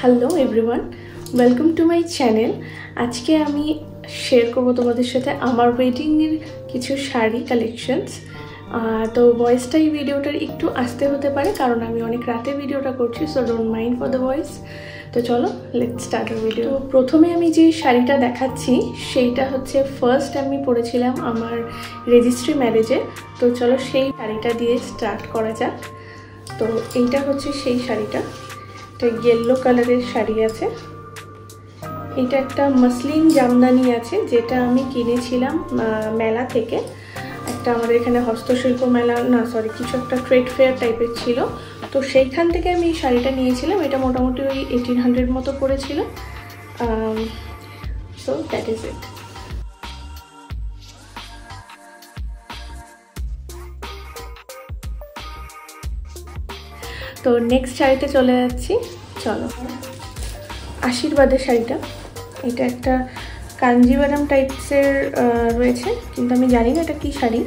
Hello everyone, welcome to my channel. আজকে আমি share করবো তোমাদের সাথে আমার ওয়েডিংয়ের কিছু শাড়ি কালেকশনস। তো ভয়েসটা এই ভিডিওটার একটু আসতে হতে পারে কারণ আমি অনেক রাতে ভিডিওটা করছি, so don't mind for the voice. তো চলো লেটস স্টার্ট আওয়ার ভিডিও। তো প্রথমে আমি যে শাড়িটা দেখাচ্ছি সেইটা হচ্ছে ফার্স্ট আমি পরেছিলাম আমার রেজিস্ট্রি ম্যারেজে। তো চলো সেই শাড়িটা দিয়ে স্টার্ট করা যাক। তো এইটা হচ্ছে সেই শাড়িটা, এটা ইয়েলো কালারের শাড়ি আছে। এটা একটা মসলিন জামদানি আছে যেটা আমি কিনেছিলাম মেলা থেকে। একটা আমাদের এখানে হস্তশিল্প মেলা কিছু একটা ট্রেড ফেয়ার টাইপের ছিল, তো সেইখান থেকে আমি এই শাড়িটা নিয়েছিলাম। এটা মোটামুটি ওই 1800 মতো পড়েছিল। So that is it. তো নেক্সট শাড়িতে চলে যাচ্ছি, চলো। আশীর্বাদের শাড়িটা, এটা একটা কাঞ্জিভারাম টাইপসের রয়েছে, কিন্তু আমি জানি না এটা কি শাড়ি।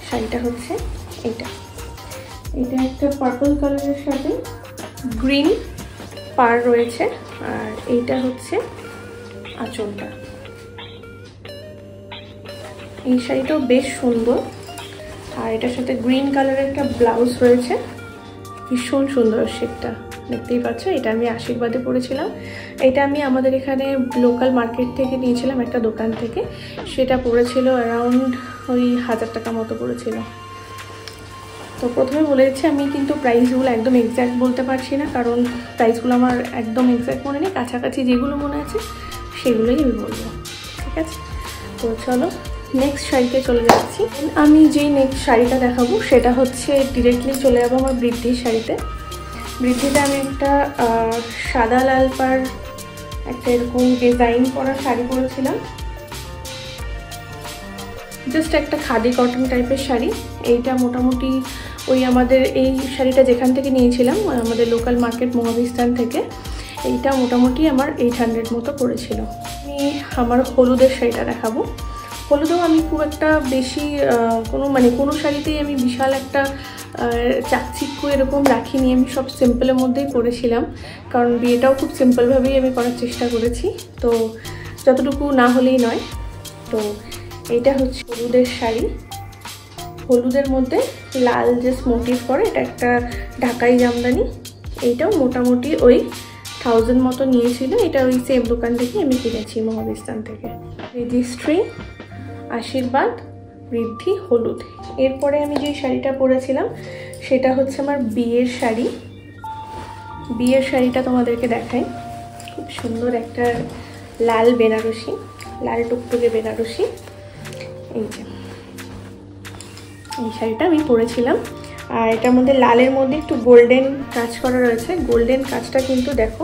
শাড়িটা হচ্ছে এটা একটা পার্পল কালারের সাথে গ্রিন পার রয়েছে, আর এইটা হচ্ছে আঁচলটা। এই শাড়িটাও বেশ সুন্দর, আর এটার সাথে গ্রিন কালারের একটা ব্লাউজ রয়েছে, ভীষণ সুন্দর শেপটা, দেখতেই পাচ্ছ। এটা আমি আশীর্বাদে পরেছিলাম। এটা আমি আমাদের এখানে লোকাল মার্কেট থেকে নিয়েছিলাম, একটা দোকান থেকে। সেটা পড়েছিল অ্যারাউন্ড ওই 1000 টাকা মতো পড়েছিল। তো প্রথমে বলে দিচ্ছি, আমি কিন্তু প্রাইসগুলো একদম এক্স্যাক্ট বলতে পারছি না, কারণ প্রাইসগুলো আমার একদম এক্স্যাক্ট মনে নেই। কাছাকাছি যেগুলো মনে আছে সেগুলোই আমি বলবো, ঠিক আছে? তো চলো নেক্সট শাড়িতে চলে যাচ্ছি। আমি যেই নেক্সট শাড়িটা দেখাবো সেটা হচ্ছে ডিরেক্টলি চলে যাবো আমার বৃদ্ধির শাড়িতে। বৃদ্ধিতে আমি একটা সাদা লাল পাড় একটা এরকম ডিজাইন করা শাড়ি পরেছিলাম, জাস্ট একটা খাদি কটন টাইপের শাড়ি। এইটা মোটামুটি ওই আমাদের এই শাড়িটা যেখান থেকে নিয়েছিলাম আমাদের লোকাল মার্কেট মহাবিস্তান থেকে, এইটা মোটামুটি আমার 800 মতো পড়েছিল। আমি আমার হলুদের শাড়িটা দেখাবো। হলুদেও আমি খুব একটা বেশি কোনো শাড়িতেই আমি বিশাল একটা চাকচিক্য এরকম রাখিনি। আমি সব সিম্পলের মধ্যেই পরেছিলাম, কারণ বিয়েটাও খুব সিম্পলভাবেই আমি করার চেষ্টা করেছি, তো যতটুকু না হলেই নয়। তো এইটা হচ্ছে হলুদের শাড়ি, হলুদের মধ্যে লাল যে মোটিভ করে, এটা একটা ঢাকাই জামদানি। এইটাও মোটামুটি ওই 1000 মতো নিয়েছিল। এটা ওই সেম দোকান থেকে আমি কিনেছি, মহাবিস্তান থেকে। রেজিস্ট্রি, আশীর্বাদ, বৃদ্ধি, হলুদ। এরপরে আমি যে শাড়িটা পরেছিলাম সেটা হচ্ছে আমার বিয়ের শাড়ি। বিয়ের শাড়িটা তোমাদেরকে দেখাই, খুব সুন্দর একটা লাল বেনারসি, লাল টুকটুকে বেনারসি। এই যে এই শাড়িটা আমি পরেছিলাম, আর এটার মধ্যে লালের মধ্যে একটু গোল্ডেন কাজ করা রয়েছে। গোল্ডেন কাজটা কিন্তু দেখো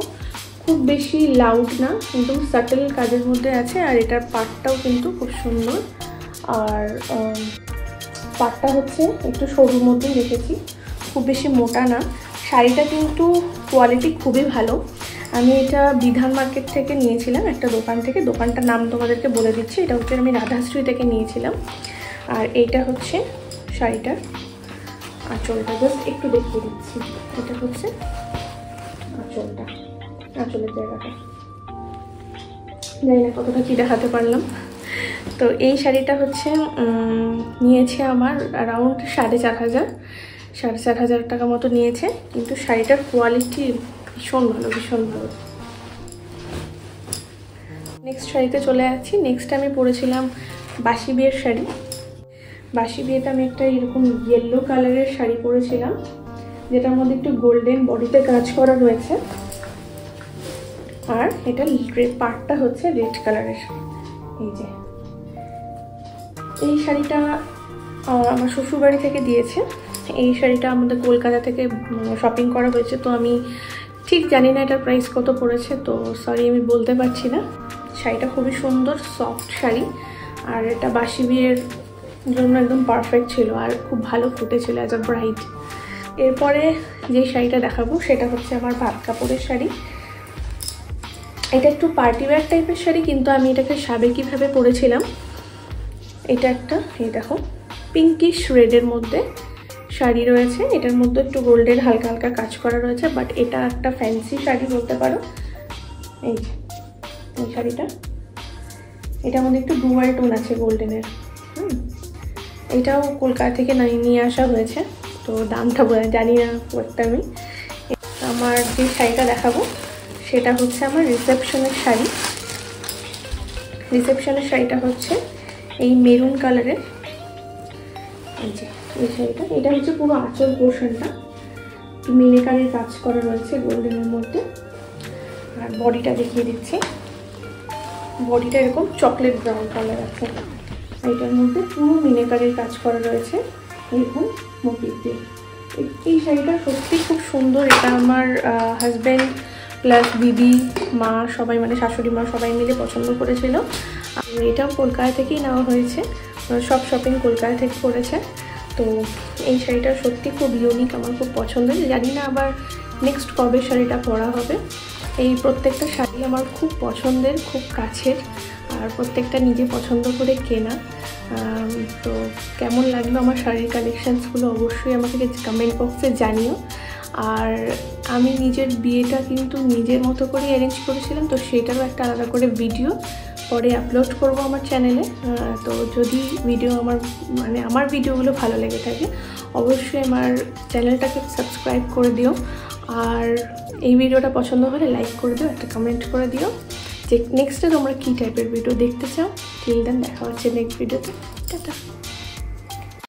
খুব বেশি লাউড না, কিন্তু সাটেল কাজের মধ্যে আছে। আর এটার পাটটাও কিন্তু খুব সুন্দর, আর পাটটা হচ্ছে একটু সরুর মধ্যেই রেখেছি, খুব বেশি মোটা না। শাড়িটা কিন্তু কোয়ালিটি খুবই ভালো। আমি এটা বিধান মার্কেট থেকে নিয়েছিলাম, একটা দোকান থেকে। দোকানটার নাম তোমাদেরকে বলে দিচ্ছি, এটা হচ্ছে আমি রাধাশ্রী থেকে নিয়েছিলাম। আর এইটা হচ্ছে শাড়িটার আঁচলটা, জাস্ট একটু দেখিয়ে দিচ্ছি। এটা হচ্ছে আঁচলটা, আঁচলের জায়গাটা জানি না কতটা কি দেখাতে পারলাম। তো এই শাড়িটা হচ্ছে নিয়েছে আমার অ্যারাউন্ড 4500 টাকা মতো নিয়েছে, কিন্তু শাড়িটার কোয়ালিটি ভীষণ ভালো, ভীষণ ভালো। নেক্সট শাড়িতে চলে যাচ্ছি। নেক্সট আমি পরেছিলাম বাসি বিয়ের শাড়ি। বাসি বিয়েতে আমি একটা এরকম ইয়েলো কালারের শাড়ি পরেছিলাম, যেটার মধ্যে একটু গোল্ডেন বডিতে কাজ করা রয়েছে, আর এটা পাড়টা হচ্ছে রেড কালারের। এই যে এই শাড়িটা আমার শ্বশুরবাড়ি থেকে দিয়েছে। এই শাড়িটা আমাদের কলকাতা থেকে শপিং করা হয়েছে, তো আমি ঠিক জানি না এটার প্রাইস কত পড়েছে, তো সরি আমি বলতে পারছি না। শাড়িটা খুবই সুন্দর, সফট শাড়ি, আর এটা বাসি বিয়ের জন্য একদম পারফেক্ট ছিল, আর খুব ভালো ফুটেছিল অ্যাজ আ ব্রাইড। এরপরে যে শাড়িটা দেখাবো সেটা হচ্ছে আমার ভাত কাপড়ের শাড়ি। এটা একটু পার্টি ওয়্যার টাইপের শাড়ি, কিন্তু আমি এটাকে সাবেকিভাবে পরেছিলাম। এটা একটা, এই দেখো, পিঙ্কিশ রেডের মধ্যে শাড়ি রয়েছে, এটার মধ্যে একটু গোল্ডের হালকা হালকা কাজ করা রয়েছে, বাট এটা একটা ফ্যান্সি শাড়ি বলতে পারো। এই শাড়িটা, এটার মধ্যে একটু ডুয়াল টোন আছে গোল্ডেনের। এটাও কলকাতা থেকে নিয়ে আসা হয়েছে, তো দামটা জানি না পড়তে আমি। আমার যে শাড়িটা দেখাবো সেটা হচ্ছে আমার রিসেপশনের শাড়ি। রিসেপশনের শাড়িটা হচ্ছে এই মেরুন কালারের। এই শাড়িটা, এটা হচ্ছে পুরো আঁচল পোর্শনটা মিনেকারের কাজ করা রয়েছে গোল্ডেনের মধ্যে। আর বডিটা দেখিয়ে দিচ্ছি, বডিটা এরকম চকলেট ব্রাউন কালার আছে। এটার মধ্যে পুরো মিনেকারের কাজ করা রয়েছে এরকম মোটিভ দিয়ে। এই শাড়িটা সত্যি খুব সুন্দর। এটা আমার হাজব্যান্ড প্লাস দিদি, মা সবাই, মানে শাশুড়ি মা সবাই মিলে পছন্দ করেছিল। আর এটাও কলকাতা থেকেই নেওয়া হয়েছে, সব শপিং কলকাতা থেকে করেছে। তো এই শাড়িটা সত্যি খুব ইউনিক, আমার খুব পছন্দের। জানি না আবার নেক্সট কবে শাড়িটা পরা হবে। এই প্রত্যেকটা শাড়ি আমার খুব পছন্দের, খুব কাছের, আর প্রত্যেকটা নিজে পছন্দ করে কেনা। তো কেমন লাগলো আমার শাড়ির কালেকশানসগুলো অবশ্যই আমাকে কমেন্ট বক্সে জানিও। আর আমি নিজের বিয়েটা কিন্তু নিজের মতো করে অ্যারেঞ্জ করেছিলাম, তো সেটারও একটা আলাদা করে ভিডিও পরে আপলোড করব আমার চ্যানেলে। তো যদি আমার ভিডিওগুলো ভালো লেগে থাকে অবশ্যই আমার চ্যানেলটাকে সাবস্ক্রাইব করে দিও। আর এই ভিডিওটা পছন্দ হলে লাইক করে দিও, একটা কমেন্ট করে দিও যে নেক্সটে তোমরা কী টাইপের ভিডিও দেখতে চাও। টিল দেন দেখা হচ্ছে নেক্সট ভিডিওতে। টাটা।